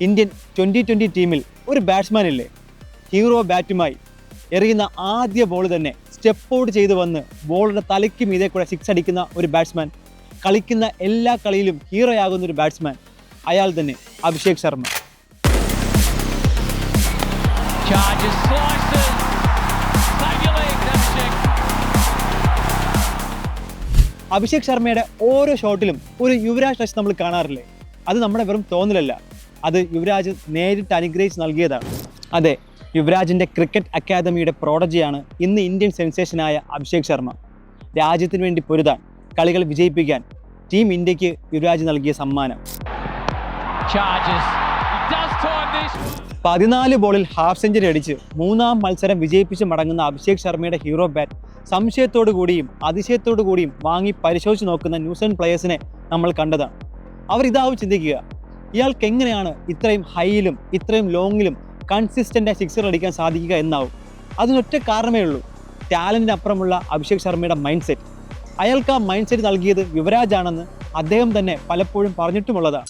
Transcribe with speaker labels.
Speaker 1: Indian 2020 ടീമിൽ ഒരു batsman ഇല്ലേ, ഹീറോ ബാറ്റുമായി എറിയുന്ന ആദ്യ ബോൾ തന്നെ സ്റ്റെപ്പ് ഔട്ട് ചെയ്ത് വന്ന് ബോളിൻ്റെ തലയ്ക്ക് മീതെ കൂടെ സിക്സ് അടിക്കുന്ന ഒരു ബാറ്റ്സ്മാൻ, കളിക്കുന്ന എല്ലാ കളിയിലും ഹീറോയാകുന്ന ഒരു ബാറ്റ്സ്മാൻ, അയാൾ തന്നെ അഭിഷേക് ശർമ്മ. അഭിഷേക് ശർമ്മയുടെ ഓരോ ഷോട്ടിലും ഒരു യുവരാജ് ടച്ച് നമ്മൾ കാണാറില്ലേ? അത് നമ്മുടെ വെറും തോന്നലല്ല, അത് യുവരാജ് നേരിട്ട് അനുഗ്രഹിച്ച് നൽകിയതാണ്. അതെ, യുവരാജിൻ്റെ ക്രിക്കറ്റ് അക്കാദമിയുടെ പ്രോഡജിയാണ് ഇന്ന് ഇന്ത്യൻ സെൻസേഷനായ അഭിഷേക് ശർമ്മ. രാജ്യത്തിന് വേണ്ടി പൊരുതാൻ, കളികൾ വിജയിപ്പിക്കാൻ ടീം ഇന്ത്യക്ക് യുവരാജ് നൽകിയ സമ്മാനം. 14 ബോളിൽ ഹാഫ് സെഞ്ചുറി അടിച്ച് 3-ാം മത്സരം വിജയിപ്പിച്ച് മടങ്ങുന്ന അഭിഷേക് ശർമ്മയുടെ ഹീറോ ബാറ്റ് സംശയത്തോടു കൂടിയും അതിശയത്തോടു കൂടിയും വാങ്ങി പരിശോധിച്ച് നോക്കുന്ന ന്യൂസിലൻഡ് പ്ലേയേഴ്സിനെ നമ്മൾ കണ്ടതാണ്. അവർ ഇതാവും ചിന്തിക്കുക, ഇയാൾക്ക് എങ്ങനെയാണ് ഇത്രയും ഹൈയിലും ഇത്രയും ലോങ്ങിലും കൺസിസ്റ്റൻ്റായി സിക്സർ അടിക്കാൻ സാധിക്കുക എന്നാവും. അതിനൊറ്റ കാരണമേ ഉള്ളൂ, ടാലൻറ്റിനപ്പുറമുള്ള അഭിഷേക് ശർമ്മയുടെ മൈൻഡ് സെറ്റ്. അയാൾക്ക് ആ മൈൻഡ് സെറ്റ് നൽകിയത് യുവരാജ് ആണെന്ന് അദ്ദേഹം തന്നെ പലപ്പോഴും പറഞ്ഞിട്ടുമുള്ളതാണ്.